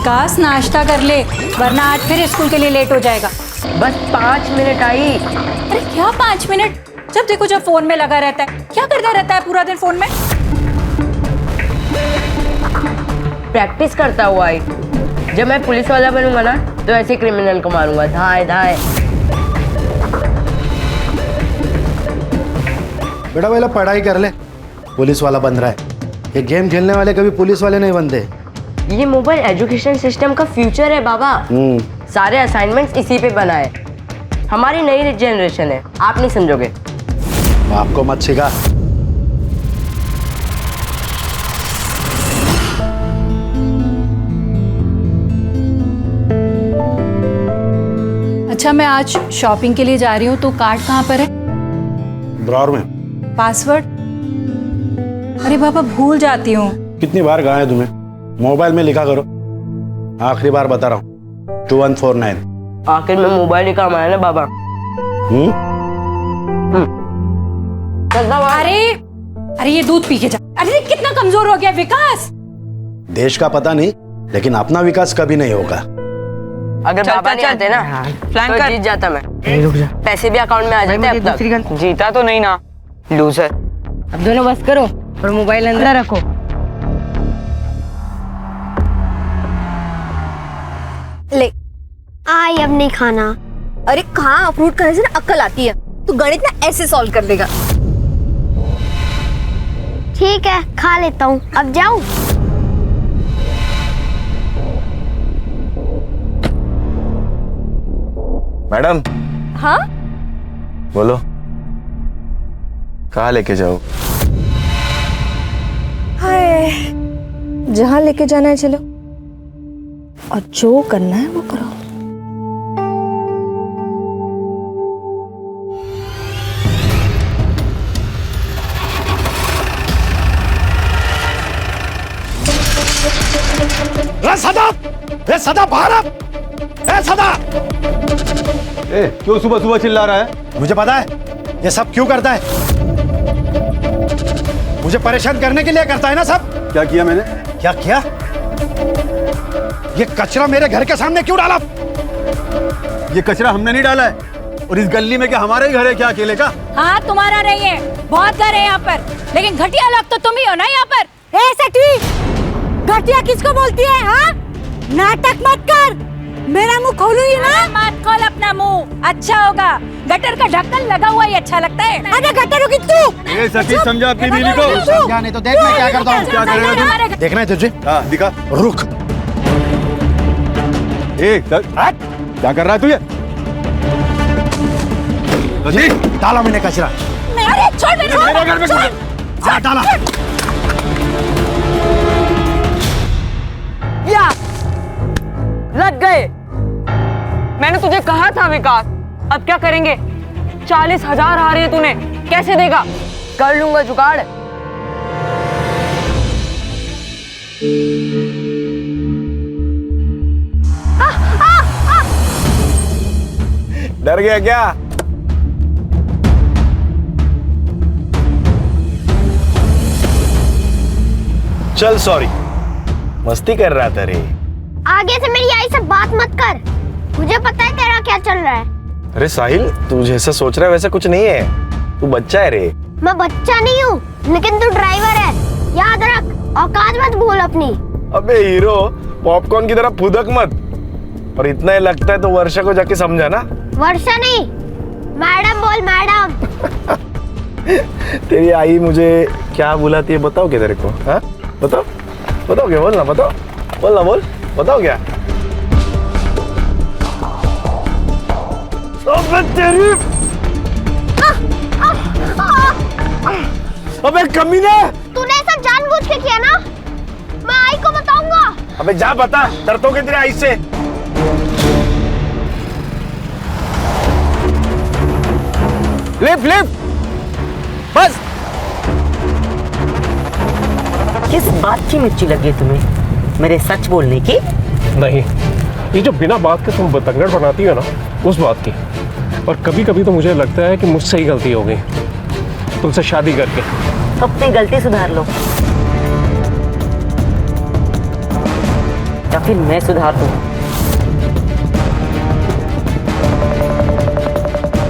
विकास नाश्ता कर ले, वरना आज फिर स्कूल के लिए लेट हो जाएगा। बस 5 मिनट आई। अरे क्या 5 मिनट? जब देखो जब फोन में लगा रहता है। क्या करता रहता है पूरा दिन फोन में? प्रैक्टिस करता हुआ आई। जब मैं पुलिस वाला बनूंगा ना तो ऐसे क्रिमिनल को मारूंगा, धाए धाए। बेटा पहले पढ़ाई कर ले, पुलिस वाला बन रहा है। ये गेम खेलने वाले कभी पुलिस वाले नहीं बनते। ये मोबाइल एजुकेशन सिस्टम का फ्यूचर है बाबा। सारे असाइनमेंट्स इसी पे बनाए। हमारी नई जनरेशन है, आप नहीं समझोगे। आपको मत सिखा। अच्छा, मैं आज शॉपिंग के लिए जा रही हूँ, तो कार्ड कहाँ पर है? ड्रॉअर में। पासवर्ड? अरे बाबा, भूल जाती हूँ। कितनी बार कहा है तुम्हें, मोबाइल में लिखा करो। आखिरी बार बता रहा हूँ, 2149। आखिर में मोबाइल ही काम आया ना बाबा। अरे ये दूध पी के जा। अरे कितना कमजोर हो गया विकास। देश का पता नहीं, लेकिन अपना विकास कभी नहीं होगा। अगर बाबा नहीं आते ना प्लान तो कर। जीत जाता मैं। रुक जा। पैसे भी अकाउंट में आ जाते अब तक। जीता तो नहीं ना, लूजर। अब दोनों बस करो और मोबाइल अंदर रखो। ले आई, अब नहीं खाना। अरे कहाँ, फ्रूट खाने से ना अक्ल आती है। तू गणित ना ऐसे सॉल्व कर देगा। ठीक है, खा लेता हूँ। अब जाऊँ? मैडम। हाँ, बोलो, कहाँ लेके जाओ? हाय, जहाँ लेके जाना है चलो, और जो करना है वो करो। सदा बाहर आ। सदा, क्यों सुबह सुबह चिल्ला रहा है? मुझे पता है ये सब क्यों करता है। मुझे परेशान करने के लिए करता है ना सब। क्या किया मैंने? क्या किया? ये कचरा मेरे घर के सामने क्यों डाला? ये कचरा हमने नहीं डाला है। और इस गली में क्या हमारा ही घर है क्या अकेले का? हाँ, तुम्हारा नहीं है, बहुत घर है यहाँ पर, लेकिन घटिया लोग तो तुम ही हो ना यहाँ पर। ए सेठी, घटिया किसको बोलती है? हाँ, नाटक मत कर, मेरा मुंह खोलूंगी ना। मत खोल अपना मुंह, अच्छा होगा। गटर का ढक्कन लगा हुआ ही अच्छा लगता है। अरे गटर होगी तू। ए सती, समझा अपनी बीवी को? समझा नहीं तो देख मैं क्या करता हूँ। क्या करेगा तू? देखना है तुझे? हाँ, दिखा। रुक। क्या कर रहा है तू? ये डाला मैंने कचरा। अरे छोड़ मेरे घर में जा, डाला। या लग गए। मैंने तुझे कहा था विकास। अब क्या करेंगे? 40,000 आ रहे हैं, तूने कैसे देगा? कर लूंगा जुगाड़। डर गया क्या? चल सॉरी, मस्ती कर रहा था रे। आगे से मेरी आई से बात मत कर। मुझे पता है तेरा क्या चल रहा है। अरे साहिल, तू जैसा सोच रहा है वैसा कुछ नहीं है। तू बच्चा है रे। मैं बच्चा नहीं हूँ, लेकिन तू ड्राइवर है, याद रख। औकात मत भूल अपनी। अबे हीरो, पॉपकॉर्न की तरह फुदक मत। और इतना ही लगता है तो वर्षा को जाके समझा ना। वर्षा नहीं, मैडम बोल, मैडम। तेरी आई मुझे क्या बुलाती है बताओ क्या तेरे को? हाँ बताओ, बताओ क्या? बोल ना, बताओ, बोल ना, बोल, बताओ क्या? तेरी अबे कमीने, तूने ऐसा जानबूझ के किया ना। मैं आई को बताऊंगा। अबे जा बता, डरतोगे तेरे आई से। लिफ्ट लिफ्ट, बस। किस बात की मिर्ची लगी तुम्हें? मेरे सच बोलने की? नहीं, ये जो बिना बात के तुम बतंगड़ बनाती हो ना, उस बात की। और कभी कभी तो मुझे लगता है कि मुझसे ही गलती हो गई तुमसे शादी करके। अपनी गलती सुधार लो। या फिर मैं सुधार दूँ।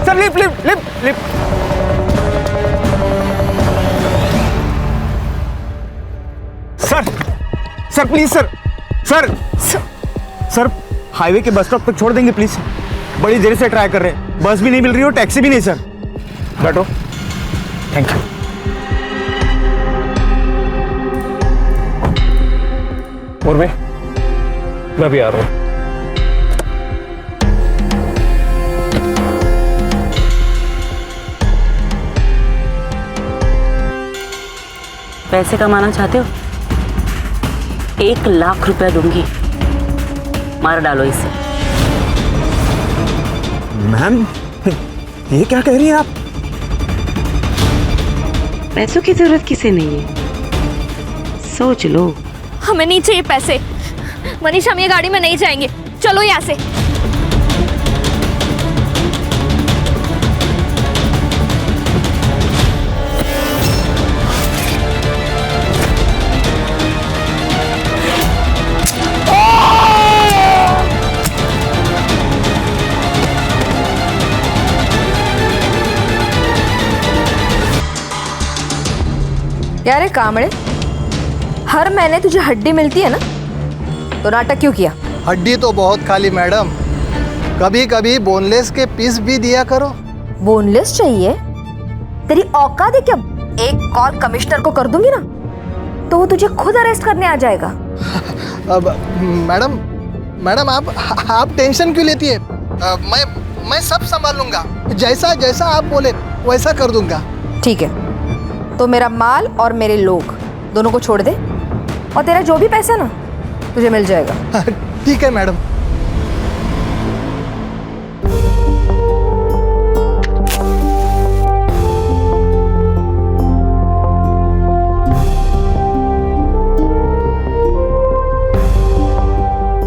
Sir lift lift lift lift. Sir sir please sir sir sir highway के बस स्टॉप तक छोड़ देंगे प्लीज। बड़ी देर से ट्राई कर रहे हैं, बस भी नहीं मिल रही और टैक्सी भी नहीं सर। बैठो। Thank you. और मैं भी आ रहा हूँ। पैसे कमाना चाहते हो? 1 लाख रुपए दूंगी, मार डालो इसे। मैम ये क्या कह रही हैं आप? पैसों की जरूरत किसे नहीं है, सोच लो। हमें नहीं चाहिए पैसे। मनीष, हम ये गाड़ी में नहीं जाएंगे, चलो यहाँ से। क्या रे कामड़े, हर महीने तुझे हड्डी मिलती है ना, तो नाटक क्यों किया? हड्डी तो बहुत खाली मैडम, कभी कभी बोनलेस के पीस भी दिया करो। बोनलेस चाहिए? तेरी औकात है क्या? एक कॉल कमिश्नर को कर दूंगी ना तो वो तुझे खुद अरेस्ट करने आ जाएगा। अब मैडम मैडम आप टेंशन क्यों लेती है? मैं सब संभाल लूंगा, जैसा जैसा आप बोले वैसा कर दूंगा। ठीक है, तो मेरा माल और मेरे लोग दोनों को छोड़ दे और तेरा जो भी पैसा ना तुझे मिल जाएगा। ठीक है मैडम।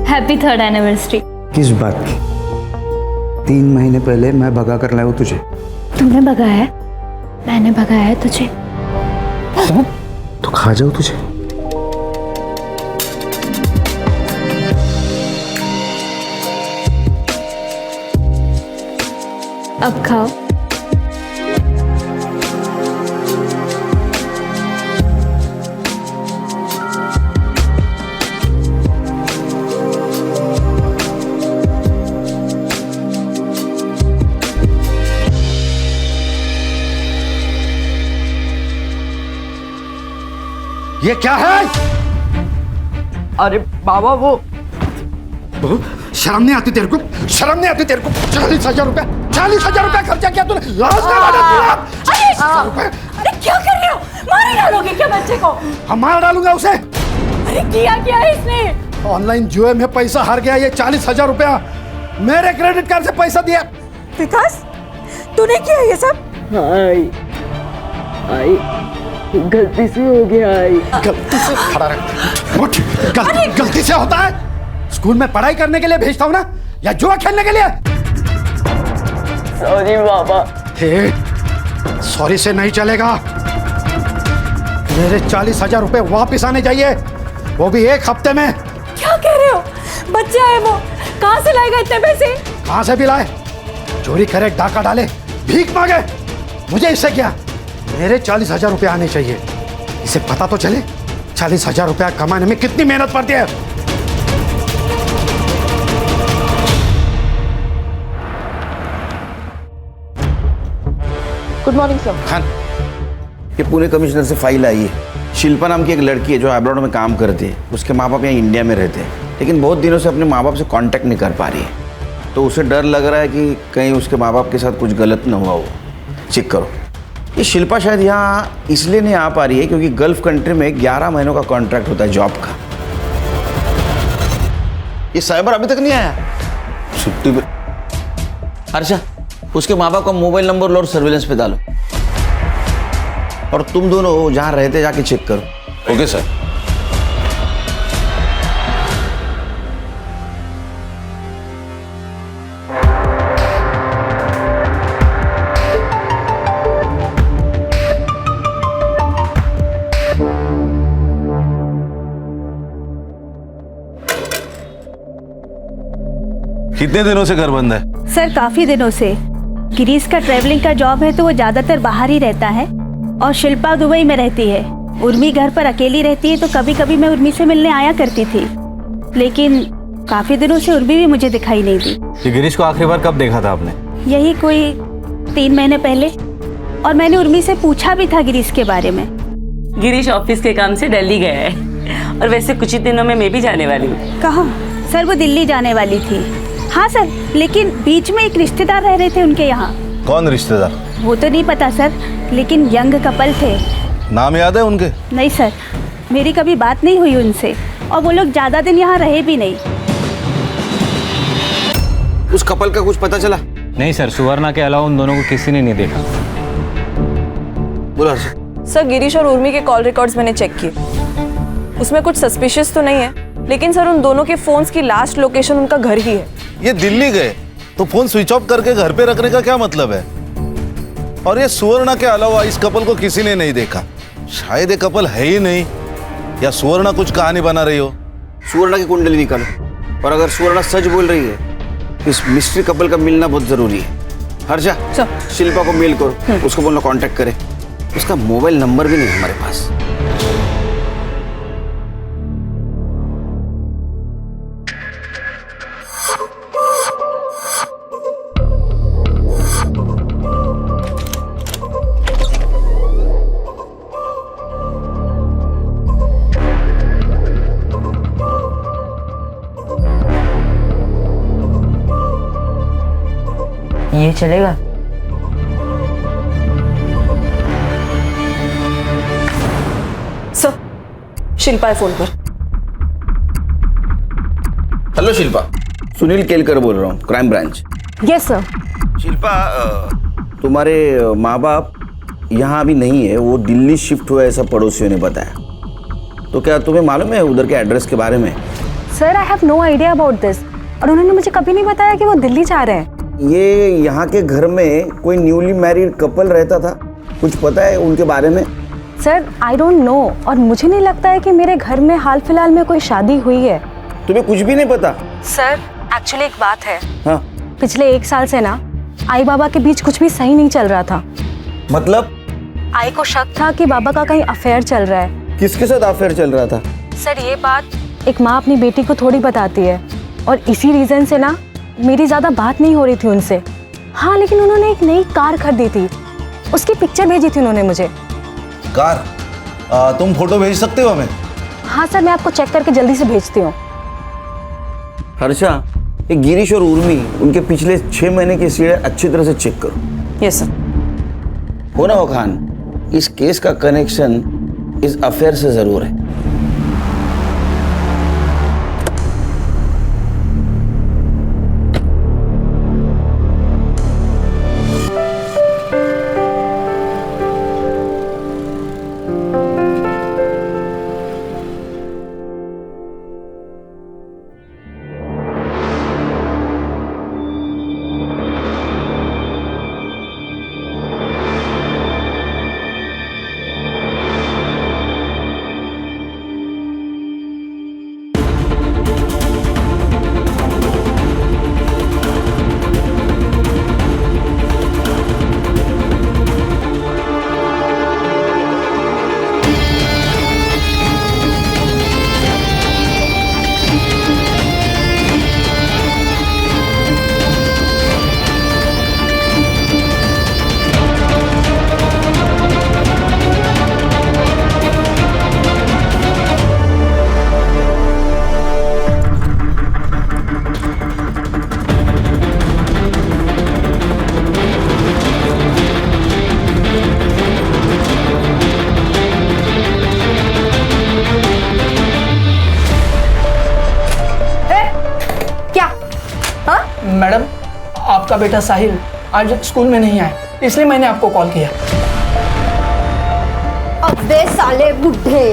Happy 3rd anniversary. किस बात की? 3 महीने पहले मैं भगा कर लाया हूँ तुझे। तुमने भगाया है? मैंने भगाया है तुझे? तो खा जाओ तुझे। अब खाओ। ये क्या है? अरे बाबा वो शर्म नहीं आती तेरे को? शर्म नहीं आती तेरे को? 40,000 रुपया, 40,000 रुपया खर्चा किया तूने। लाज नहीं माना तूने? अरे क्या कर रहे हो? मार डालोगे क्या बच्चे को? हम मार डालूंगा उसे। अरे किया क्या है इसने? ऑनलाइन जुए में पैसा हार गया। ये 40,000 रुपया मेरे क्रेडिट कार्ड से पैसा दिया। विकास, तूने किया ये सब? आई गलती से हो गया। गलती से खड़ा रह। उठ। गलती से होता है? स्कूल में पढ़ाई करने के लिए भेजता हूँ ना, या जुआ खेलने के लिए? सॉरी बाबा। सॉरी से नहीं चलेगा। मेरे 40,000 रुपए वापिस आने चाहिए, वो भी 1 हफ्ते में। क्या कह रहे हो? बच्चा है वो, कहाँ से लाएगा इतने पैसे? कहाँ से भी लाए? चोरी करे, डाका डाले, भीख मांगे, मुझे इससे क्या? मेरे 40,000 रुपए आने चाहिए। इसे पता तो चले 40,000 रुपया कमाने में कितनी मेहनत पड़ती है। Good morning sir. खान, ये पुणे कमिश्नर से फाइल आई है। शिल्पा नाम की एक लड़की है जो अब्रॉड में काम करती है। उसके माँ बाप यहाँ इंडिया में रहते हैं, लेकिन बहुत दिनों से अपने माँ बाप से कांटेक्ट नहीं कर पा रही है। तो उसे डर लग रहा है कि कहीं उसके माँ बाप के साथ कुछ गलत ना हुआ हो। चेक करो। ये शिल्पा शायद यहाँ इसलिए नहीं आ पा रही है क्योंकि गल्फ कंट्री में 11 महीनों का कॉन्ट्रैक्ट होता है जॉब का। ये साइबर अभी तक नहीं आया छुट्टी पे। हर्षा, उसके माँ बाप का मोबाइल नंबर लो और सर्विलेंस पे डालो, और तुम दोनों जहाँ रहते जाके चेक करो। Okay sir. कितने दिनों से घर बंद है? सर काफी दिनों से। गिरीश का ट्रैवलिंग का जॉब है तो वो ज्यादातर बाहर ही रहता है और शिल्पा दुबई में रहती है। उर्मी घर पर अकेली रहती है तो कभी कभी मैं उर्मी से मिलने आया करती थी, लेकिन काफी दिनों से उर्मी भी मुझे दिखाई नहीं दी। ये गिरीश को आखिरी बार कब देखा था आपने? यही कोई 3 महीने पहले, और मैंने उर्मी से पूछा भी था गिरीश के बारे में। गिरीश ऑफिस के काम से दिल्ली गया है और वैसे कुछ ही दिनों में मैं भी जाने वाली हूँ। कहाँ? सर वो दिल्ली जाने वाली थी। हाँ सर, लेकिन बीच में एक रिश्तेदार रह रहे थे उनके यहाँ। कौन रिश्तेदार? वो तो नहीं पता सर, लेकिन यंग कपल थे। नाम याद है उनके? नहीं सर, मेरी कभी बात नहीं हुई उनसे और वो लोग ज्यादा दिन यहाँ रहे भी नहीं। उस कपल का कुछ पता चला? नहीं सर, सुवर्णा के अलावा उन दोनों को किसी ने नहीं देखा। बोला सर, गिरीश और उर्मी के कॉल रिकॉर्ड्स मैंने चेक किए, उसमें कुछ सस्पिशियस तो नहीं है, लेकिन सर उन दोनों के फोन्स की लास्ट लोकेशन उनका घर ही है। ये दिल्ली गए तो फोन स्विच ऑफ करके घर पे रखने का क्या मतलब है? और ये सुवर्णा के अलावा इस कपल को किसी ने नहीं देखा। शायद ये कपल है ही नहीं, या सुवर्णा कुछ कहानी बना रही हो। सुवर्णा की कुंडली निकालो, और अगर सुवर्णा सच बोल रही है तो इस मिस्ट्री कपल का मिलना बहुत जरूरी है। हर्षा, शिल्पा को मेल करो, उसको बोलना कांटेक्ट करे। उसका मोबाइल नंबर भी नहीं हमारे पास। ये चलेगा? सर, शिल्पा है फोन पर। हेलो शिल्पा, सुनील केलकर बोल रहा हूँ, crime branch. Yes sir. Shilpa, तुम्हारे माँ बाप यहाँ अभी नहीं है, वो दिल्ली शिफ्ट हुआ ऐसा पड़ोसियों ने बताया। तो क्या तुम्हें मालूम है उधर के एड्रेस के बारे में? Sir I have no idea about this, और उन्होंने मुझे कभी नहीं बताया कि वो दिल्ली जा रहे हैं। ये यहाँ के घर में कोई न्यूली मैरिड कपल रहता था, कुछ पता है उनके बारे में? सर आई डोंट नो, और मुझे नहीं लगता है कि मेरे घर में हाल फिलहाल में कोई शादी हुई है। तुम्हें कुछ भी नहीं पता? सर एक्चुअली एक बात है। हाँ? पिछले 1 साल से ना आई बाबा के बीच कुछ भी सही नहीं चल रहा था। मतलब? आई को शक था कि बाबा का कहीं अफेयर चल रहा है। किसके साथ अफेयर चल रहा था? सर ये बात एक माँ अपनी बेटी को थोड़ी बताती है, और इसी रीजन से ना मेरी ज्यादा बात नहीं हो रही थी उनसे। हाँ, लेकिन उन्होंने एक नई कार खरीदी थी, उसकी पिक्चर भेजी थी उन्होंने मुझे। कार? तुम फोटो भेज सकते हो हमें? हाँ सर, मैं आपको चेक करके जल्दी से भेजती हूँ। हर्षा, ये गिरीश और उर्मी, उनके पिछले 6 महीने की सीढ़ियाँ अच्छी तरह से चेक करो। Yes sir. हो ना हो खान, इस केस का कनेक्शन इस अफेयर से जरूर है। मैडम, आपका बेटा साहिल आज स्कूल में नहीं आया, इसलिए मैंने आपको कॉल किया। अबे साले बुड्ढे,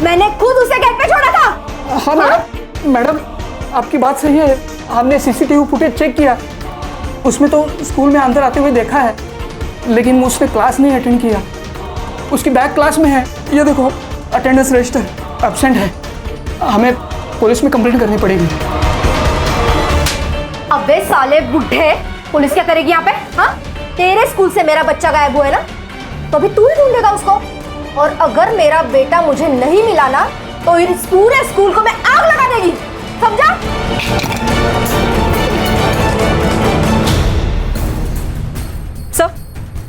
मैंने खुद उसे गेट पे छोड़ा था। हाँ मैडम, मैडम आपकी बात सही है, हमने सीसीटीवी फुटेज चेक किया, उसमें तो स्कूल में अंदर आते हुए देखा है, लेकिन उसने क्लास नहीं अटेंड किया। उसकी बैक क्लास में है, ये देखो अटेंडेंस रजिस्टर एब्सेंट है। हमें पुलिस में कंप्लेंट करनी पड़ेगी। अबे साले बुढ़े, पुलिस क्या करेगी यहाँ पे? हाँ, तेरे स्कूल से मेरा बच्चा गायब हुआ है ना, तो अभी तू ही ढूंढेगा उसको। और अगर मेरा बेटा मुझे नहीं मिला ना, तो इस पूरे स्कूल को मैं आग लगा देगी, समझा? सर,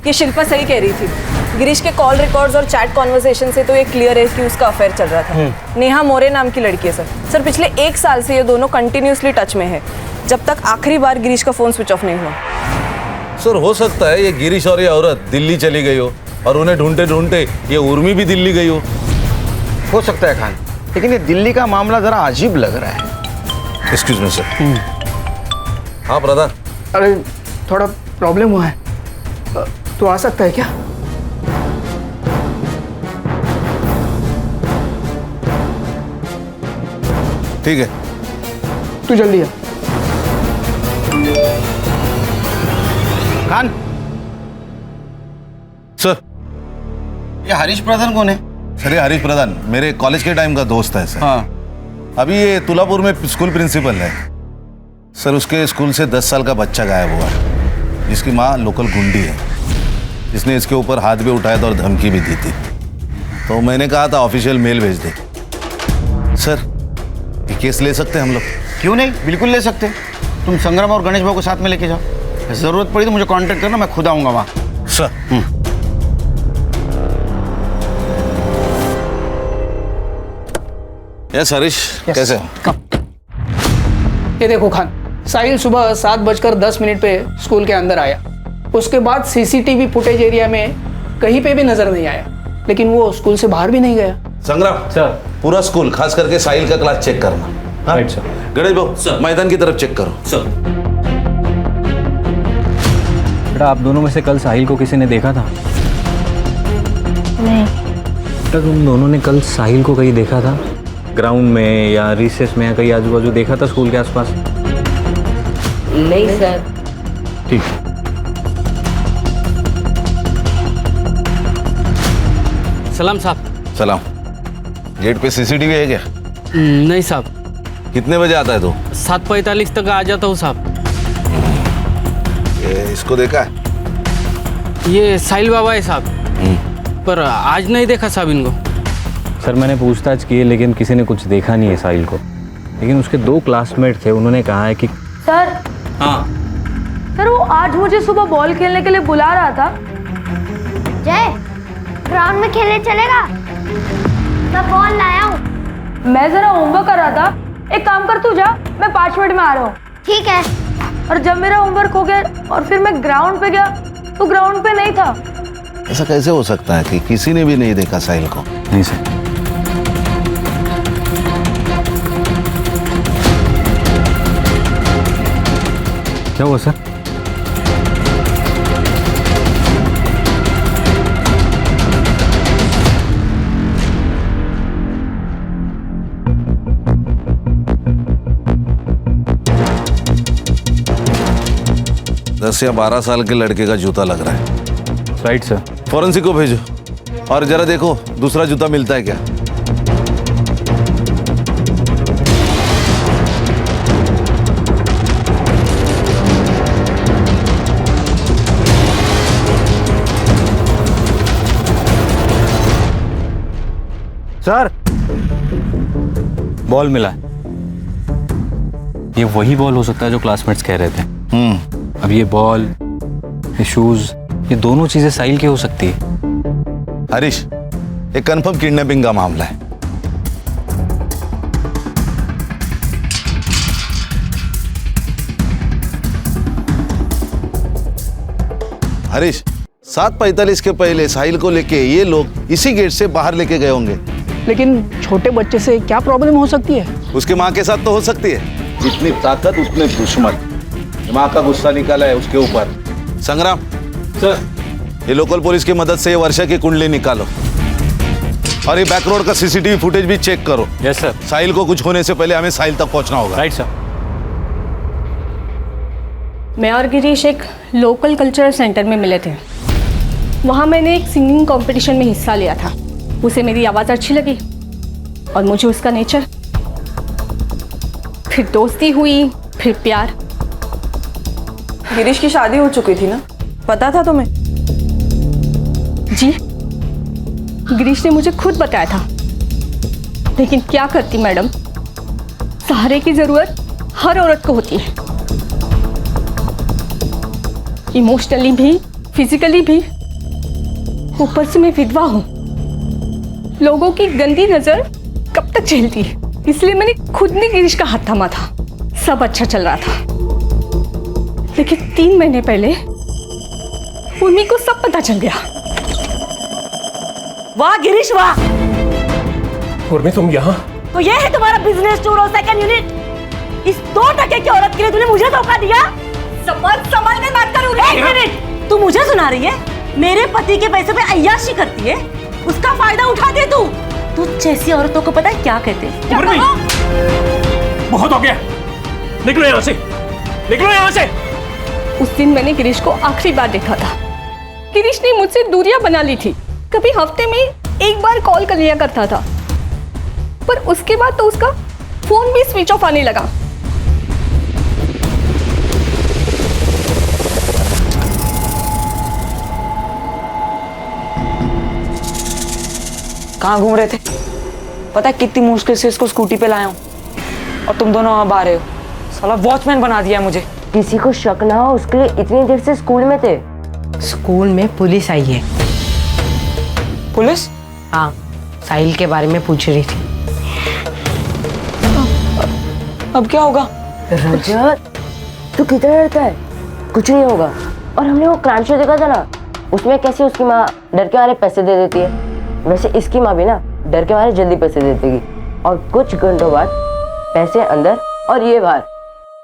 ये शिल्पा सही कह रही थी। गिरीश के कॉल रिकॉर्ड्स और चैट कॉन्वर्सेशन से तो ये क्लियर है कि उसका अफेयर चल रहा था। नेहा मोरे नाम की लड़की है सर। पिछले 1 साल से ये दोनों कंटिन्यूसली टच में है, जब तक आखिरी बार गिरीश का फोन स्विच ऑफ नहीं हुआ। सर हो सकता है ये गिरीश और ये औरत दिल्ली चली गई हो और उन्हें ढूंढते ढूंढते ये उर्मी भी दिल्ली गई हो सकता है खान, लेकिन ये दिल्ली का मामला जरा अजीब लग रहा है। Excuse me sir. हाँ ब्रदर। अरे थोड़ा प्रॉब्लम हुआ है, तू आ सकता है क्या? ठीक है, तू जल्दी आ। खान सर। ये हरीश प्रधान कौन है? सर ये हरीश प्रधान मेरे कॉलेज के टाइम का दोस्त है सर। हाँ। अभी ये तुलापुर में स्कूल प्रिंसिपल है सर। उसके स्कूल से 10 साल का बच्चा गायब हुआ है, जिसकी माँ लोकल गुंडी है, जिसने इसके ऊपर हाथ भी उठाया था और धमकी भी दी थी। तो मैंने कहा था ऑफिशियल मेल भेज दे। सर ये केस ले सकते हैं हम लोग? क्यों नहीं, बिल्कुल ले सकते। तुम संग्राम और गणेश भाऊ को साथ में लेके जाओ, जरूरत पड़ी तो मुझे कांटेक्ट करना, मैं खुद आऊंगा वहाँ। सर। यस हरीश, कैसे हो? ये देखो खान, साहिल सुबह 7:10 पे स्कूल के अंदर आया। उसके बाद सीसीटीवी फुटेज एरिया में कहीं पे भी नजर नहीं आया, लेकिन वो स्कूल से बाहर भी नहीं गया। संग्राम सर, पूरा स्कूल खास करके साहिल का क्लास चेक करना। Right sir. गणेश भाऊ मैदान की तरफ चेक करो। सर। बेटा आप दोनों में से कल साहिल को किसी ने देखा था? नहीं। बेटा तुम दोनों ने कल साहिल को कहीं देखा था? ग्राउंड में या रिसेस में या कहीं आजू बाजू देखा था स्कूल के आसपास? नहीं सर। ठीक। सलाम साहब। सलाम। गेट पे सीसीटीवी है क्या? नहीं साहब। कितने बजे आता है तू? 7:45 तक आ जाता हूँ साहब। इसको देखा है? ये साहिल बाबा है साहब, पर आज नहीं देखा साहब इनको। सर मैंने पूछताछ की है, लेकिन किसी ने कुछ देखा नहीं है साहिल को। लेकिन उसके 2 क्लासमेट थे, उन्होंने कहा है कि सर। हाँ सर वो आज मुझे सुबह बॉल खेलने के लिए बुला रहा था। जय, ग्राउंड में खेलने चलेगा? मैं बॉल लाया हूँ। मैं जरा होमवर्क कर रहा था, एक काम कर तू जा, मैं 5 मिनट में आ रहा हूँ। ठीक है। और जब मेरा होमवर्क हो गया और फिर मैं ग्राउंड पे गया तो ग्राउंड पे नहीं था। ऐसा कैसे हो सकता है कि किसी ने भी नहीं देखा साहिल को? नहीं सर। क्या हुआ सर? दस या 12 साल के लड़के का जूता लग रहा है। Right sir. फॉरेंसिक को भेजो और जरा देखो दूसरा जूता मिलता है क्या। सर बॉल मिला है। ये वही बॉल हो सकता है जो क्लासमेट्स कह रहे थे। अब ये बॉल, ये शूज, ये दोनों चीजें साहिल की हो सकती है। हरीश, ये कंफर्म किडनैपिंग का मामला है। हरीश, 7:45 के पहले साहिल को लेके ये लोग इसी गेट से बाहर लेके गए होंगे। लेकिन छोटे बच्चे से क्या प्रॉब्लम हो सकती है? उसकी माँ के साथ तो हो सकती है। जितनी ताकत उतने दुश्मन। माँ का गुस्सा निकाला है उसके ऊपर। संग्राम सर, ये लोकल पुलिस की मदद से ये वर्षा की कुंडली निकालो और ये बैक रोड का सीसीटीवी फुटेज भी चेक करो। Yes sir. साहिल को कुछ होने से पहले हमें साहिल तक पहुंचना होगा। Right sir. मैं और गिरीश एक लोकल कल्चरल सेंटर में मिले थे। वहाँ मैंने एक सिंगिंग कंपटीशन में हिस्सा लिया था। उसे मेरी आवाज़ अच्छी लगी और मुझे उसका नेचर। फिर दोस्ती हुई, फिर प्यार। गिरीश की शादी हो चुकी थी ना, पता था तुम्हें? जी, गिरीश ने मुझे खुद बताया था, लेकिन क्या करती मैडम, सहारे की जरूरत हर औरत को होती है, इमोशनली भी, फिजिकली भी। ऊपर से मैं विधवा हूं, लोगों की गंदी नजर कब तक झेलती है, इसलिए मैंने खुद ने गिरीश का हाथ थामा था। सब अच्छा चल रहा था, लेकिन 3 महीने पहले उर्मी को सब पता चल गया। वाह गिरीश वाह! उर्मी तुम यहाँ? तो ये है तुम्हारा बिजनेस टूर और सेकंड यूनिट? इस 2 टके की औरत के लिए तूने मुझे धोखा दिया? संभल में बात करूं। एक मिनट, तू मुझे सुना रही है? मेरे पति के पैसे पे अय्याशी करती है, उसका फायदा उठा दे तू। तू जैसी औरतों को पता है क्या कहते हैं? उर्मी, बहुत हो गया, निकलो यहाँ से, निकलो यहाँ से। उस दिन मैंने गिरीश को आखिरी बार देखा था। गिरीश ने मुझसे दूरियां बना ली थी, कभी हफ्ते में 1 बार कॉल कर लिया करता था, पर उसके बाद तो उसका फोन भी स्विच ऑफ आने लगा। कहाँ घूम रहे थे? पता है कितनी मुश्किल से इसको स्कूटी पे लाया हूँ, और तुम दोनों अब आ रहे हो। साला वॉचमैन बना दिया मुझे। किसी को शक ना हो उसके लिए इतनी देर से स्कूल में थे। स्कूल में पुलिस आई है। पुलिस? हाँ, साहिल के बारे में पूछ रही थी। अब क्या होगा? रजत, तू कितना डरता है? कुछ नहीं होगा। और हमने वो क्राइम शो देखा था ना, उसमें कैसे उसकी माँ डर के मारे पैसे दे देती है, वैसे इसकी माँ भी ना डर के मारे जल्दी पैसे दे देगी, और कुछ घंटों बाद पैसे अंदर और ये बाहर।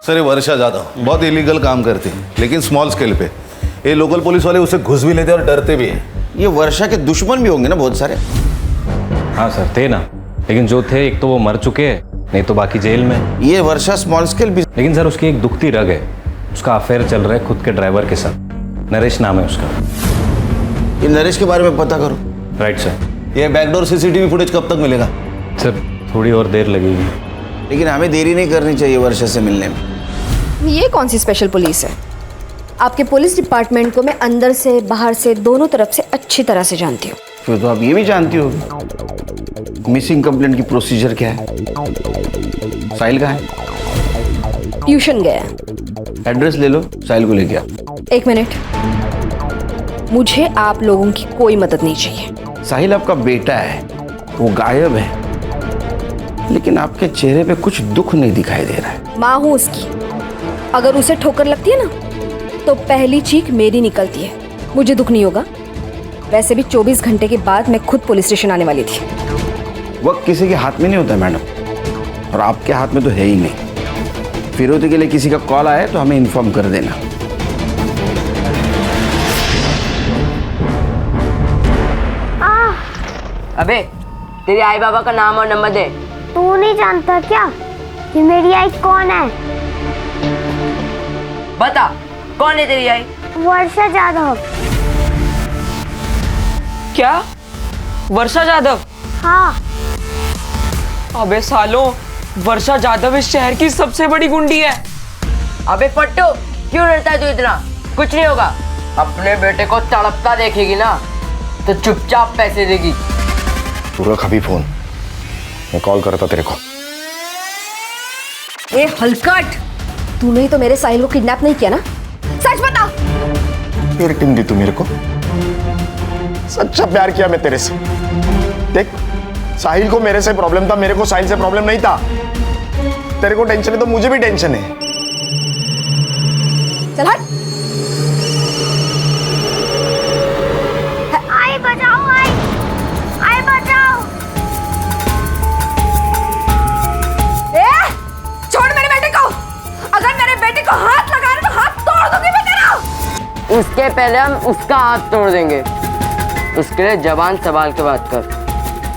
सर ये वर्षा जादव बहुत इलीगल काम करती है, लेकिन स्मॉल स्केल पे। ये लोकल पुलिस वाले उसे घुस भी लेते और डरते भी हैं। ये वर्षा के दुश्मन भी होंगे ना बहुत सारे? हाँ सर थे ना, लेकिन जो थे एक तो वो मर चुके हैं, नहीं तो बाकी जेल में। ये वर्षा स्मॉल स्केल भी, लेकिन सर उसकी एक दुखती रग है, उसका अफेयर चल रहा है खुद के ड्राइवर के साथ। नरेश नाम है उसका। ये नरेश के बारे में पता करो। Right sir. ये बैकडोर सीसीटीवी फुटेज कब तक मिलेगा? सर थोड़ी और देर लगेगी, लेकिन हमें देरी नहीं करनी चाहिए वर्षा से मिलने में। ये कौन सी स्पेशल पुलिस है? आपके पुलिस डिपार्टमेंट को मैं अंदर से बाहर से दोनों तरफ से अच्छी तरह से जानती हूँ। फिर तो आप ये भी जानती होगी मिसिंग कंप्लेंट की प्रोसीजर क्या है। साहिल कहाँ है? ट्यूशन गया। एड्रेस ले लो, साहिल को लेके आओ। 1 मिनट, मुझे आप लोगों की कोई मदद नहीं चाहिए। साहिल आपका बेटा है, वो गायब है, लेकिन आपके चेहरे पे कुछ दुख नहीं दिखाई दे रहा है। माँ हूँ उसकी, अगर उसे ठोकर लगती है ना तो पहली चीख मेरी निकलती है, मुझे दुख नहीं होगा। वैसे भी 24 घंटे के बाद मैं खुद पुलिस स्टेशन आने वाली थी। वक्त किसी के हाथ में नहीं होता मैडम, और आपके हाथ में तो है ही नहीं। फिरौती के लिए किसी का कॉल आए तो हमें इन्फॉर्म कर देना। अबे तेरी आई बाबा का नाम और नंबर दे। तू नहीं जानता क्या कि मेरी आई कौन है? बता कौन है तेरी आई? वर्षा जाधव। क्या? वर्षा जाधव? हाँ। अबे सालो, वर्षा जाधव इस शहर की सबसे बड़ी गुंडी है। अबे फट्टू, क्यों डरता है तू इतना? कुछ नहीं होगा। अपने बेटे को तड़पता देखेगी ना तो चुपचाप पैसे देगी। तू रख अभी फोन, मैं कॉल करता तेरे को। ए हलकट, तूने ही तो मेरे साहिल को किडनैप नहीं किया ना? सच बता। फिर टिन दी तू मेरे को। सच्चा प्यार किया मैं तेरे से। देख, साहिल को मेरे से प्रॉब्लम था, मेरे को साहिल से प्रॉब्लम नहीं था। तेरे को टेंशन है तो मुझे भी टेंशन है। चल हट। आई बचाओ, आई बचाओ। ए, छोड़ मेरे बेटे को। अगर मेरे बेटे को हाथ लगा रहे तो हाथ तोड़ दूंगी मैं तेरा। उसके पहले हम उसका हाथ तोड़ देंगे। उसके लिए जबान संभाल के बात कर।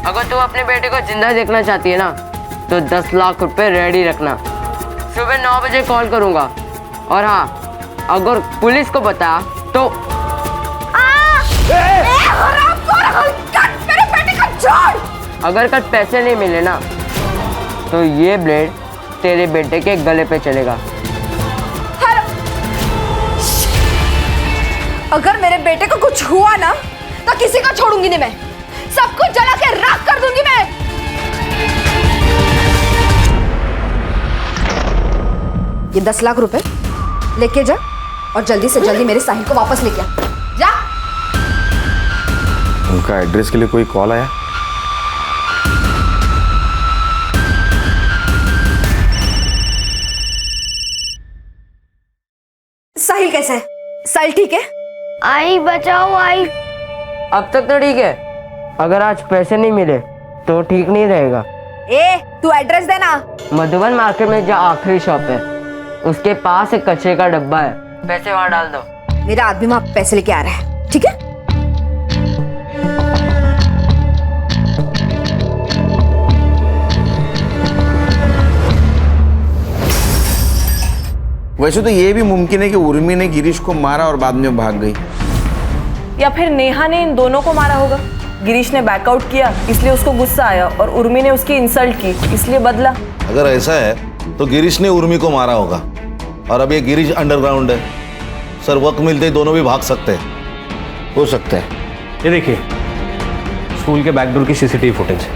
अगर तू अपने बेटे को जिंदा देखना चाहती है ना तो 10 लाख रुपए रेडी रखना। सुबह 9 बजे कॉल करूंगा। और हाँ, अगर पुलिस को बता तो मेरे बेटे को छोड़। अगर कल पैसे नहीं मिले ना तो ये ब्लेड तेरे बेटे के गले पे चलेगा। अगर मेरे बेटे को कुछ हुआ ना तो किसी को छोड़ूंगी नहीं मैं, सब कुछ जला के राख कर दूंगी मैं। ये 10 लाख रुपए लेके जा और जल्दी से जल्दी मेरे साहिल को वापस लेके आ। जा। उनका एड्रेस के लिए कोई कॉल आया? साहिल कैसा है? साहिल ठीक है? आई बचाओ आई। अब तक तो ठीक है, अगर आज पैसे नहीं मिले तो ठीक नहीं रहेगा। ए, तू एड्रेस देना। मधुबन मार्केट में जो आखिरी शॉप है उसके पास एक कचरे का डब्बा है, पैसे वहां डाल दो। मेरा आदमी वहां पैसे लेके आ रहा है, ठीक है? वैसे तो ये भी मुमकिन है कि उर्मी ने गिरीश को मारा और बाद में भाग गई, या फिर नेहा ने इन दोनों को मारा होगा। गिरीश ने बैकआउट किया इसलिए उसको गुस्सा आया और उर्मी ने उसकी इंसल्ट की इसलिए बदला। अगर ऐसा है तो गिरीश ने उर्मी को मारा होगा और अब ये गिरीश अंडरग्राउंड है सर, वक्त मिलते ही दोनों भी भाग सकते हैं। हो सकता है। ये देखिए स्कूल के बैकडोर की सीसीटीवी फुटेज।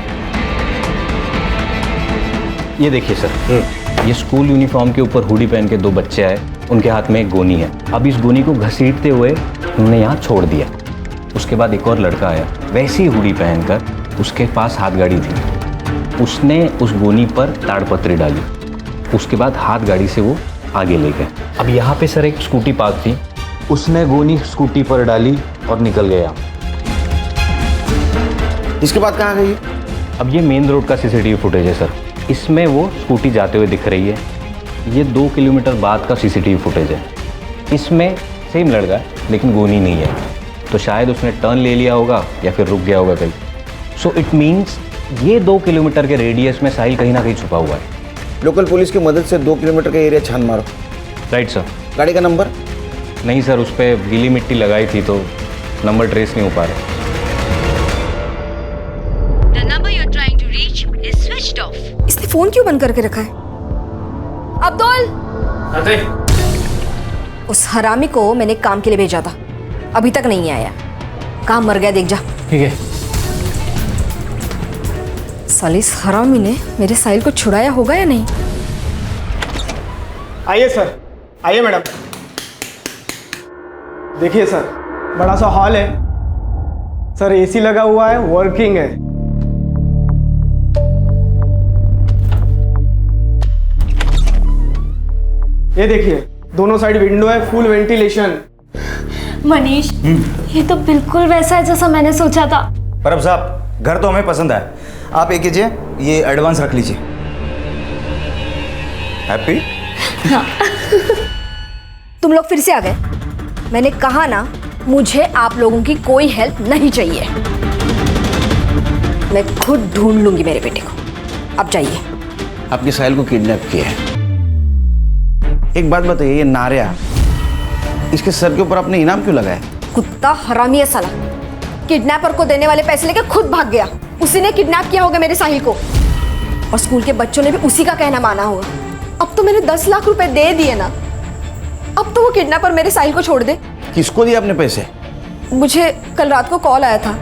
ये देखिए सर, ये स्कूल यूनिफॉर्म के ऊपर हुडी पहन के 2 बच्चे आए, उनके हाथ में एक गोनी है। अब इस गोनी को घसीटते हुए उन्होंने यहाँ छोड़ दिया। उसके बाद एक और लड़का आया वैसी हुडी पहनकर, उसके पास हाथ गाड़ी थी, उसने उस गोनी पर ताड़पत्री डाली, उसके बाद हाथ गाड़ी से वो आगे ले गए। अब यहाँ पे सर एक स्कूटी पार्क थी, उसने गोनी स्कूटी पर डाली और निकल गया। इसके बाद कहाँ गई? अब ये मेन रोड का सीसीटीवी फुटेज है सर, इसमें वो स्कूटी जाते हुए दिख रही है। ये 2 किलोमीटर बाद का सीसीटीवी फुटेज है, इसमें सेम लड़का है लेकिन गोनी नहीं है, तो शायद उसने टर्न ले लिया होगा या फिर रुक गया होगा कहीं। सो इट मीन्स ये 2 किलोमीटर के रेडियस में साहिल कहीं ना कहीं छुपा हुआ है। लोकल पुलिस की मदद से 2 किलोमीटर का एरिया छान मारो। Right sir. गाड़ी का नंबर? नहीं सर, उस पर गीली मिट्टी लगाई थी तो नंबर ट्रेस नहीं हो पा रहा। इसने फोन क्यों बंद करके रखा है? अब्दुल, उस हरामी को मैंने काम के लिए भेजा था, अभी तक नहीं आया। काम मर गया, देख जा। ठीक है। साली इस हरामी ने मेरे साहिल को छुड़ाया होगा या नहीं? आइए सर, आइए मैडम। देखिए सर, बड़ा सा हॉल है सर, एसी लगा हुआ है, वर्किंग है। ये देखिए दोनों साइड विंडो है, फुल वेंटिलेशन। मनीष, ये तो बिल्कुल वैसा है जैसा मैंने सोचा था। परब साहब, घर तो हमें पसंद है। आप एक कीजिए, ये एडवांस रख लीजिए। हैप्पी? हाँ। तुम लोग फिर से आ गए। मैंने कहा ना, मुझे आप लोगों की कोई हेल्प नहीं चाहिए। मैं खुद ढूंढ लूंगी मेरे बेटे को। अब जाइए। आपके साहिल को किडनैप किया है। एक बात बताइए, ये नारिया, इसके सर के ऊपर आपने इनाम क्यों लगाया? कुत्ता हरामी है साला। किडनैपर को देने वाले पैसे लेके खुद भाग गया। उसी ने किडनैप किया होगा मेरे साहिल को, और स्कूल के बच्चों ने भी उसी का कहना माना होगा। अब तो मैंने 10 लाख रुपए दे दिए ना, अब तो वो किडनैपर मेरे साहिल को छोड़ दे। किसको दिए आपने पैसे? मुझे कल रात को कॉल आया था,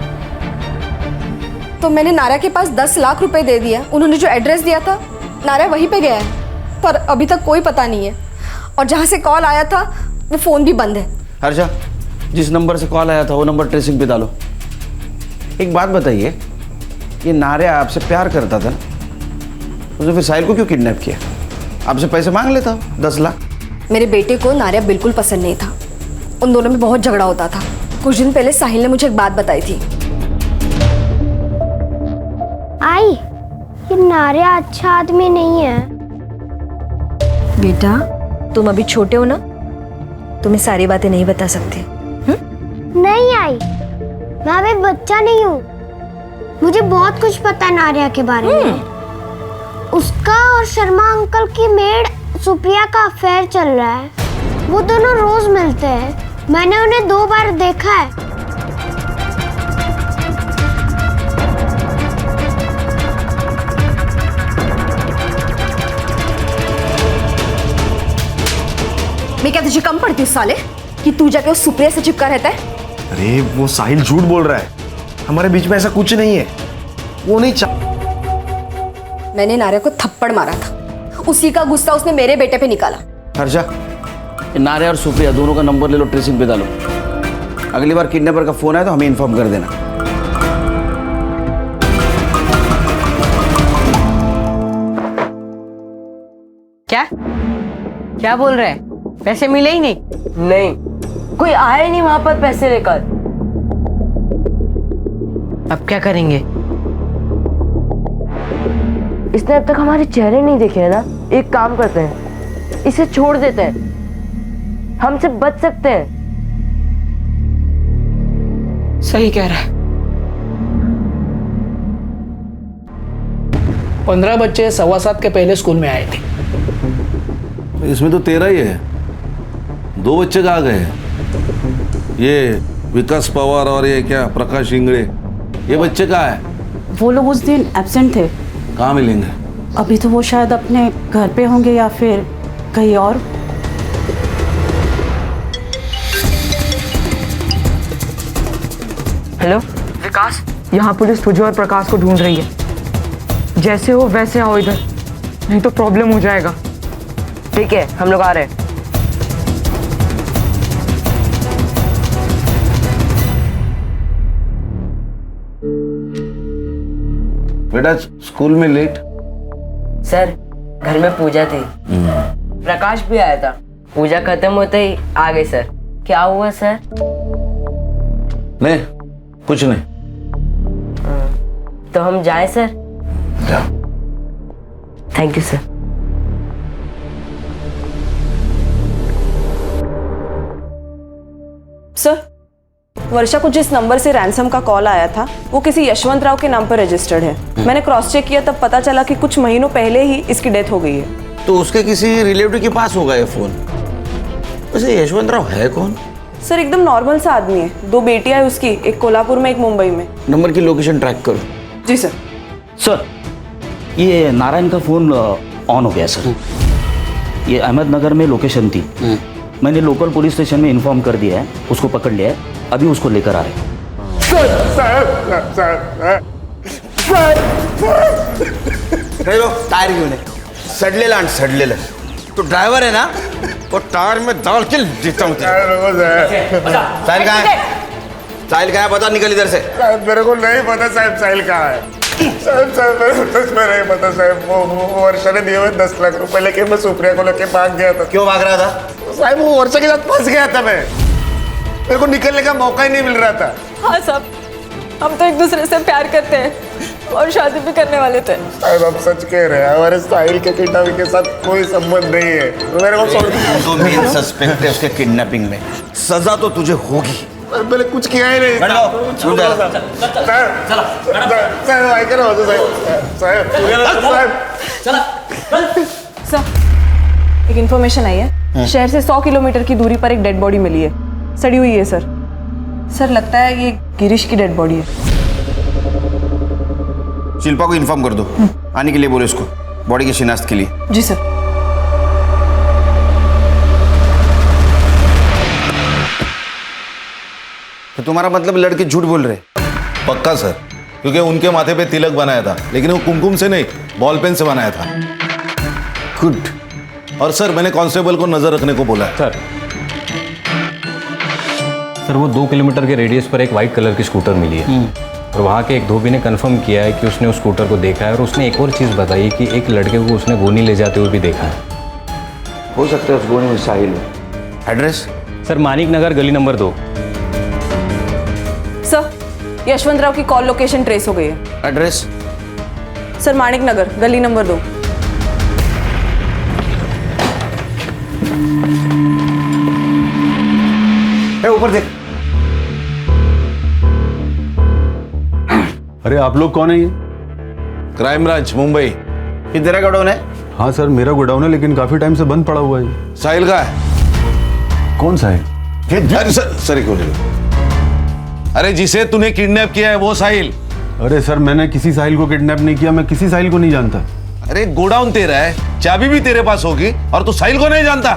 तो मैंने नारिया के पास 10 लाख रुपए दे दिया। उन्होंने जो एड्रेस दिया था, नारिया वहीं पे गया है, पर अभी तक कोई पता नहीं है। और जहाँ से कॉल आया था वो फ़ोन भी बंद है। हर्षा, जिस नंबर से कॉल आया था वो नंबर ट्रेसिंग पे डालो। एक बात बताइए, ये नारिया आपसे प्यार करता था, उसने फिर साहिल को क्यों किडनैप किया? आपसे पैसे मांग लेता 10 लाख। मेरे बेटे को नारिया बिल्कुल पसंद नहीं था, उन दोनों में बहुत झगड़ा होता था। कुछ दिन पहले साहिल ने मुझे एक बात बताई थी। आई, ये नारिया अच्छा आदमी नहीं है। बेटा, तुम अभी छोटे हो ना, तुम्हें सारी बातें नहीं बता सकते। नहीं आई, मैं अभी बच्चा नहीं हूँ। मुझे बहुत कुछ पता है नारिया के बारे में। उसका और शर्मा अंकल की मेड सुप्रिया का अफेयर चल रहा है। वो दोनों रोज मिलते हैं, मैंने उन्हें 2 बार देखा है। मैं क्या तुझे कम पड़ती हूँ साले? कि तू जाके उस सुप्रिया से चिपका रहता है? अरे वो साहिल झूठ बोल रहा है, हमारे बीच में ऐसा कुछ नहीं है। वो नहीं मैंने नारिया को थप्पड़ मारा था, उसी का गुस्सा उसने मेरे बेटे पे निकाला। हर्षा, नारे और सुप्रिया दोनों का नंबर ले लो, ट्रेसिंग पे डालो। अगली बार किडनैपर का फोन आए तो हमें इन्फॉर्म कर देना। क्या क्या बोल रहे हैं? पैसे मिले ही नहीं? नहीं, कोई आया ही नहीं वहां पर पैसे लेकर। अब क्या करेंगे? इसने अब तक हमारे चेहरे नहीं देखे हैं ना। एक काम करते हैं, इसे छोड़ देते हैं, हमसे बच सकते हैं। सही कह रहा है। 15 बच्चे 7:15 के पहले स्कूल में आए थे। इसमें तो 13 ही है, 2 बच्चे कहाँ गए? ये विकास पवार और ये क्या प्रकाश इंगड़े, ये बच्चे कहाँ है? वो लोग उस दिन एब्सेंट थे। कहाँ मिलेंगे? अभी तो वो शायद अपने घर पे होंगे या फिर कहीं और। हेलो विकास, यहाँ पुलिस तुझे और प्रकाश को ढूंढ रही है। जैसे हो वैसे आओ इधर, नहीं तो प्रॉब्लम हो जाएगा। ठीक है, हम लोग आ रहे हैं। बेटा स्कूल में लेट? सर घर में पूजा थी, प्रकाश भी आया था। पूजा खत्म होते ही आ गए सर। क्या हुआ सर? नहीं कुछ नहीं। तो हम जाएं sir? Thank you sir. Sir, Varsha को जिस नंबर से रैंसम का कॉल आया था वो किसी यशवंत राव के नाम पर रजिस्टर्ड है। मैंने क्रॉस चेक किया, तब पता चला कि कुछ महीनों पहले ही इसकी डेथ हो गई है। तो उसके किसी रिलेटिव के पास होगा ये फोन। वैसे यशवंत राव है कौन? सर एकदम नॉर्मल सा आदमी है। 2 बेटियां है उसकी, एक कोल्हापुर में, एक मुंबई में। नंबर की लोकेशन ट्रैक करो। जी सर। सर ये नारायण का फोन ऑन हो गया सर। ये अहमदनगर में लोकेशन थी, मैंने लोकल पुलिस स्टेशन में इन्फॉर्म कर दिया है, उसको पकड़ लिया है, अभी उसको लेकर आ रहे हैं। टायर क्यों नहीं? सडलेला तो ड्राइवर है ना, वो टायर में डाल के देता हूँ। साहिल कहाँ है? साहिल कहाँ है पता? निकल इधर से। मेरे को नहीं पता साहब साहिल कहाँ है। साहब मेरे नहीं पता साहब। वो वर्षा ने दिए हुए 10 लाख रुपए लेके मैं सुप्रिया को लेके भाग गया था। क्यों भाग रहा था? साहब वो वर्षा के साथ फंस गया था मैं, मेरे को निकलने का मौका ही नहीं मिल रहा था। हाँ साहब, हम तो एक दूसरे से प्यार करते हैं और शादी भी करने वाले थे। साहब आप सच कह रहे हैं, हमारे साहिल के किडनैपिंग के साथ कोई संबंध नहीं है। मेरे को तो मेन सस्पेक्ट है उसके किडनैपिंग में, सजा तो तुझे होगी। मैंने कुछ किया ही नहीं। सर एक इन्फॉर्मेशन आई है, शहर से 100 किलोमीटर की दूरी पर एक डेड बॉडी मिली है, सड़ी हुई है सर। सर लगता है ये गिरीश की डेड बॉडी है। शिल्पा को इन्फॉर्म कर दो, आने के लिए बोलो इसको, बॉडी की शिनाख्त के लिए। जी सर। तो तुम्हारा मतलब लड़के झूठ बोल रहे? पक्का सर, क्योंकि उनके माथे पे तिलक बनाया था, लेकिन वो कुमकुम से नहीं बॉल पेन से बनाया था। गुड। और सर मैंने कांस्टेबल को नजर रखने को बोला है। सर वो 2 किलोमीटर के रेडियस पर एक वाइट कलर की स्कूटर मिली है और वहाँ के एक धोबी ने कंफर्म किया है कि उसने उस स्कूटर को देखा है और उसने एक और चीज़ बताई कि एक लड़के को उसने गोनी ले जाते हुए भी देखा है। हो सकता है उस गोनी में साहिल हो। एड्रेस? सर मानिक नगर गली नंबर 2। सर यशवंत राव की कॉल लोकेशन ट्रेस हो गई है। एड्रेस? सर मानिक नगर गली नंबर 2। ऊपर देख। अरे आप लोग कौन है ये? Crime branch Mumbai. ये तेरा गोडाउन है? हाँ सर मेरा गोडाउन है, लेकिन काफी टाइम से बंद पड़ा हुआ है। साहिल का है? कौन साहिल? अरे सर एक मिनट। अरे जिसे तूने किडनैप किया है वो साहिल। अरे सर मैंने किसी साहिल को किडनैप नहीं किया, मैं किसी साहिल को नहीं जानता। अरे गोडाउन तेरा है, चाबी भी तेरे पास होगी और तू साहिल को नहीं जानता?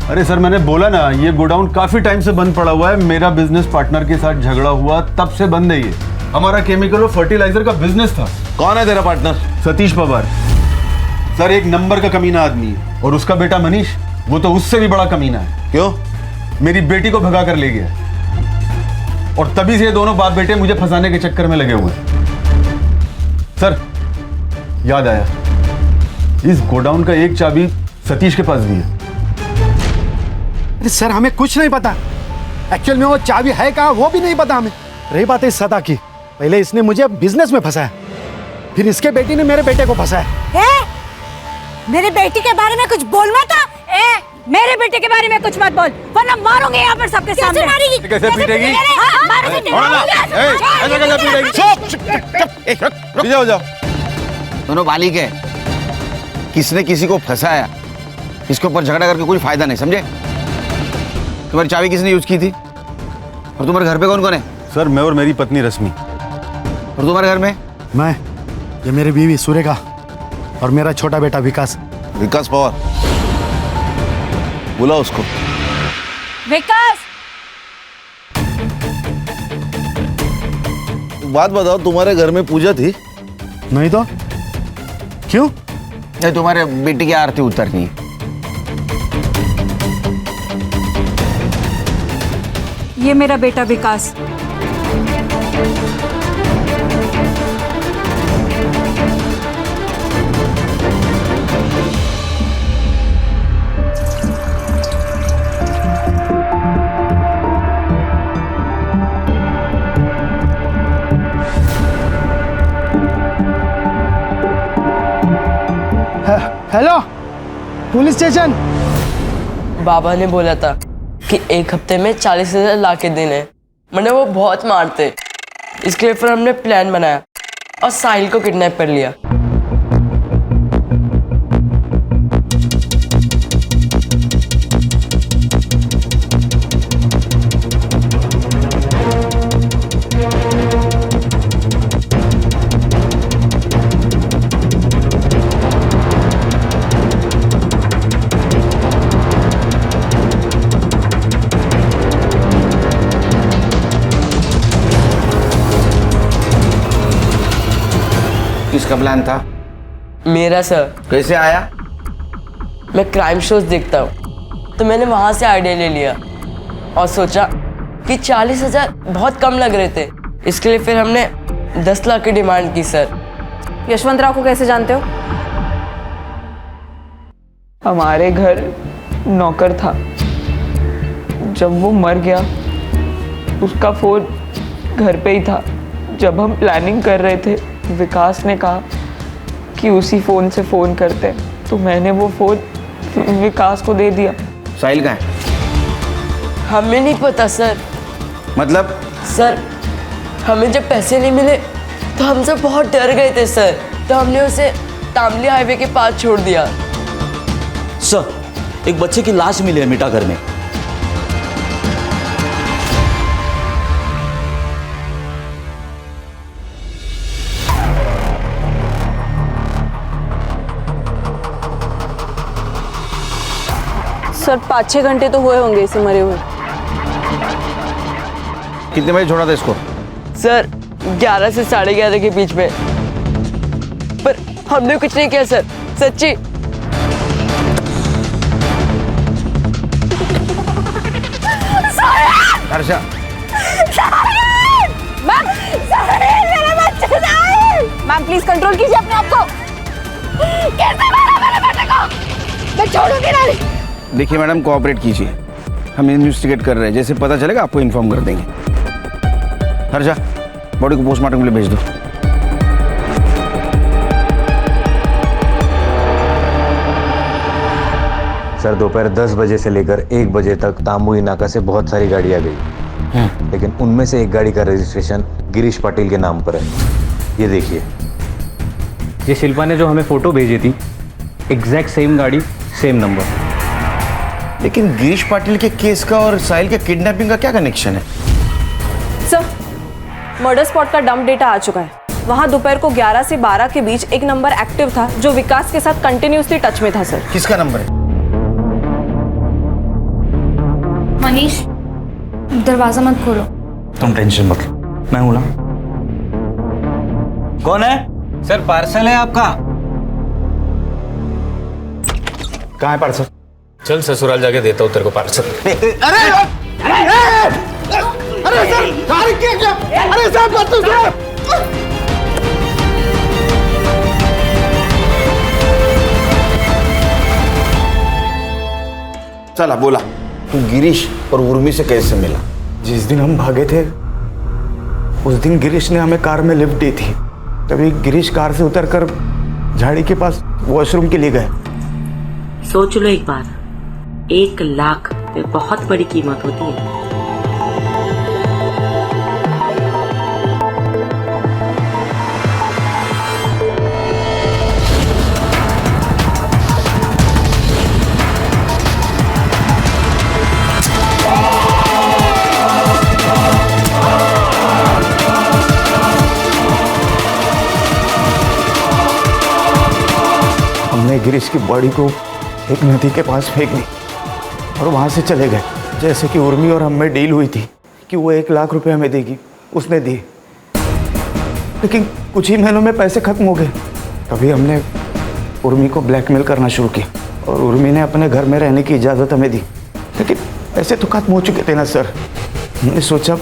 अरे सर मैंने बोला ना, ये गोडाउन काफी टाइम से बंद पड़ा हुआ है। मेरा बिजनेस पार्टनर के साथ झगड़ा हुआ, तब से बंद है ये। हमारा केमिकल और फर्टिलाइजर का बिजनेस था। कौन है तेरा पार्टनर? सतीश पवार सर, एक नंबर का कमीना आदमी है। और उसका बेटा मनीष, वो तो उससे भी बड़ा कमीना है। क्यों? मेरी बेटी को भगा कर ले गया, और तभी से ये दोनों बाप बेटे मुझे फंसाने के चक्कर में लगे हुए हैं। सर याद आया, इस गोडाउन का एक चाबी सतीश के पास भी है। अरे सर हमें कुछ नहीं पता, एक्चुअल में वो चाबी है कहाँ वो भी नहीं पता हमें। रही बात है सदा की, पहले इसने मुझे बिजनेस में फंसाया, फिर इसके बेटी ने मेरे बेटे को फंसाया। मेरे बेटी के बारे में कुछ बोल मत। मेरे बेटे के बारे में कुछ मत बोल, वरना मारूंगी यहाँ पर सबके सामने। कैसे मारेगी? कैसे पीटेगी? पीछे हो जाओ। दोनों बालिक है, किसने किसी को फंसाया, इसके ऊपर झगड़ा करके कोई फायदा नहीं, समझे? तुम्हारी चाबी किसने यूज की थी? और तुम्हारे घर पे कौन कौन है? सर मैं और मेरी पत्नी रश्मि। और तुम्हारे घर में? मैं, ये मेरी बीवी सुरेखा और मेरा छोटा बेटा विकास। विकास पवार, बुला उसको। विकास, बात बताओ, तुम्हारे घर में पूजा थी? नहीं तो क्यों? नहीं, तुम्हारे बेटी की आरती उतरनी है। ये मेरा बेटा विकास। Hello police station. बाबा ने बोला था कि एक हफ्ते में 40,000 ला के देने, मैंने वो बहुत मारते, इसके लिए फिर हमने प्लान बनाया और साहिल को किडनैप कर लिया। किसका प्लान था? मेरा सर। कैसे आया? मैं क्राइम शोज देखता हूँ, तो मैंने वहां से आइडिया ले लिया और सोचा कि 40,000 बहुत कम लग रहे थे, इसके लिए फिर हमने 10 लाख की डिमांड की सर। यशवंत राव को कैसे जानते हो? हमारे घर नौकर था, जब वो मर गया उसका फोन घर पे ही था। जब हम प्लानिंग कर रहे थे, विकास ने कहा कि उसी फोन से फोन करते, तो मैंने वो फोन विकास को दे दिया। साहिल कहाँ है? हमें नहीं पता सर। मतलब? सर हमें जब पैसे नहीं मिले तो हम सब बहुत डर गए थे सर, तो हमने उसे तामली हाईवे के पास छोड़ दिया। सर, एक बच्चे की लाश मिली है मिठागर में। सर 5-6 घंटे तो हुए होंगे इसे मरे हुए। कितने बजे छोड़ा था इसको? सर 11 से 11:30 के बीच में, पर हमने कुछ नहीं किया सर, सच्ची। हर्षा, मैम प्लीज कंट्रोल कीजिए अपने आप को। कैसे मारा मेरे बेटे को? मैं छोड़ूंगी नहीं। देखिए मैडम, कोऑपरेट कीजिए, हम इन्वेस्टिगेट कर रहे हैं, जैसे पता चलेगा आपको इन्फॉर्म कर देंगे। हर्षा, बॉडी को पोस्टमार्टम के लिए भेज दो। सर दोपहर 10 बजे से लेकर 1 बजे तक तांबुई नाका से बहुत सारी गाड़ियां गई, लेकिन उनमें से एक गाड़ी का रजिस्ट्रेशन गिरीश पाटिल के नाम पर है। ये देखिए, ये शिल्पा ने जो हमें फोटो भेजी थी, एग्जैक्ट सेम गाड़ी, सेम नंबर। लेकिन गिरीश पाटिल के केस का और साहिल के किडनैपिंग का क्या कनेक्शन है? सर, मर्डर स्पॉट का डंप डेटा आ चुका है। वहां दोपहर को 11 से 12 के बीच एक नंबर एक्टिव था जो विकास के साथ कंटिन्यूसली टच में था सर। किसका नंबर है? मनीष, दरवाजा मत खोलो। तुम टेंशन मत लो, मैं हूं ना। कौन है? सर पार्सल है आपका। कहाँ है पार्सल? चल ससुराल जाके देता हूँ तेरे को पार्सल। अरे सर, अरे साहब बात तो सुनो। चला बोला, तू गिरीश और उर्मी से कैसे मिला? जिस दिन हम भागे थे उस दिन गिरीश ने हमें कार में लिफ्ट दी थी। तभी गिरीश कार से उतरकर झाड़ी के पास वॉशरूम के लिए गए। सोच लो एक बार, 1 लाख पे बहुत बड़ी कीमत होती है। हमने गिरीश की बॉडी को एक नदी के पास फेंक दी और वहाँ से चले गए। जैसे कि उर्मी और हम में डील हुई थी कि वो 1 लाख रुपए हमें देगी, उसने दिए। लेकिन कुछ ही महीनों में पैसे खत्म हो गए। तभी हमने उर्मी को ब्लैकमेल करना शुरू किया और उर्मी ने अपने घर में रहने की इजाज़त हमें दी। लेकिन पैसे तो खत्म हो चुके थे ना सर। हमने सोचा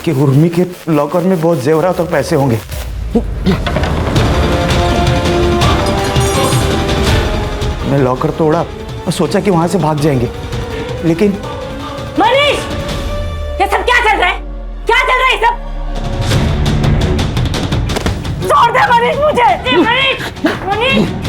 कि उर्मी के लॉकर में बहुत जेवरात और पैसे होंगे। हमने लॉकर तोड़ा और सोचा कि वहां से भाग जाएंगे, लेकिन मनीष, ये सब क्या चल रहा है? क्या चल रहा है सब? छोड़ दे मनीष मुझे। मनीष।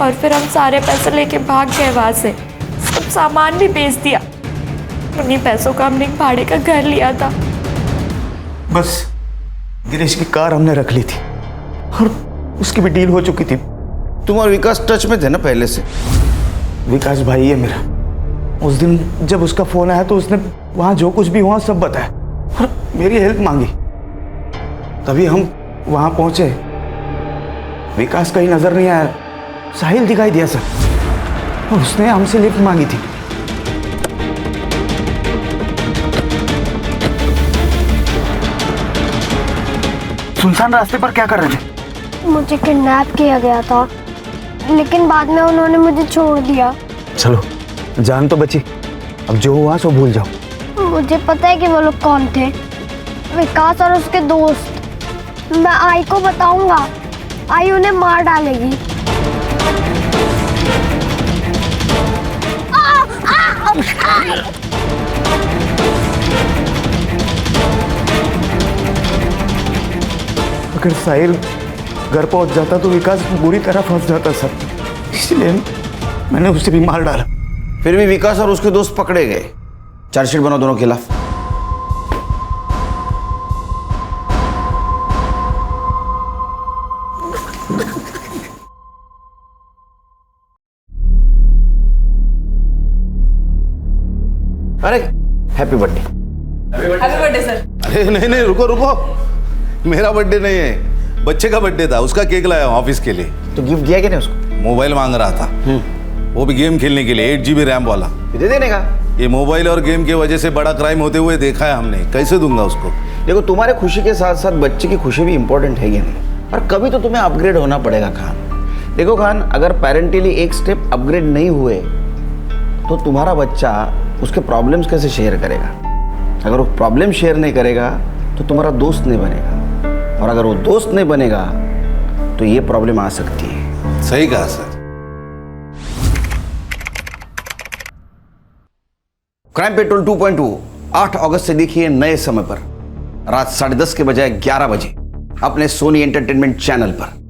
और फिर हम सारे पैसे लेके भाग गए वहां से। सब सामान भी बेच दिया। उन्हीं पैसों का हमने एक भाड़े का घर लिया था। बस गिरीश की कार हमने रख ली थी और उसकी भी डील हो चुकी थी। तुम और विकास टच में थे ना पहले से? विकास भाई है मेरा। उस दिन जब उसका फोन आया तो उसने वहां जो कुछ भी हुआ सब बताया और मेरी हेल्प मांगी। तभी हम वहां पहुंचे। विकास कहीं नजर नहीं आया, साहिल दिखाई दिया सर और उसने हमसे लिफ्ट मांगी थी। सुनसान रास्ते पर क्या कर रहे थे? मुझे किडनैप किया गया था, लेकिन बाद में उन्होंने मुझे छोड़ दिया। चलो जान तो बची, अब जो हुआ सो भूल जाओ। मुझे पता है कि वो लोग कौन थे। विकास और उसके दोस्त। मैं आई को बताऊंगा, आई उन्हें मार डालेगी। अगर साहिल घर पहुंच जाता तो विकास बुरी तरह फंस जाता सर, इसलिए मैंने उसे भी मार डाला। फिर भी विकास और उसके दोस्त पकड़े गए। चार्जशीट बनाओ दोनों के खिलाफ। अरे happy birthday. Happy birthday sir. अरे नहीं नहीं, रुको रुको, मेरा बर्थडे नहीं है, बच्चे का बर्थडे था, उसका केक लाया हूं ऑफिस के लिए। तो गिफ्ट दिया क्या नहीं उसको? मोबाइल मांग रहा था, वो भी गेम खेलने के लिए, 8 GB रैम वाला। दे देने का। ये मोबाइल और गेम की वजह से बड़ा क्राइम होते हुए देखा है हमने, कैसे दूंगा उसको? देखो, तुम्हारे खुशी के साथ साथ बच्चे की खुशी भी इंपॉर्टेंट है, और कभी तो तुम्हें अपग्रेड होना पड़ेगा खान। देखो खान, अगर पेरेंटली एक स्टेप अपग्रेड नहीं हुए तो तुम्हारा बच्चा उसके प्रॉब्लम्स कैसे शेयर करेगा? अगर वो प्रॉब्लम शेयर नहीं करेगा तो तुम्हारा दोस्त नहीं बनेगा, और अगर वो दोस्त नहीं बनेगा तो ये प्रॉब्लम आ सकती है। सही कहा सर। क्राइम पेट्रोल 2.2 8 अगस्त से देखिए नए समय पर, रात 10:30 के बजाय 11 बजे अपने सोनी एंटरटेनमेंट चैनल पर।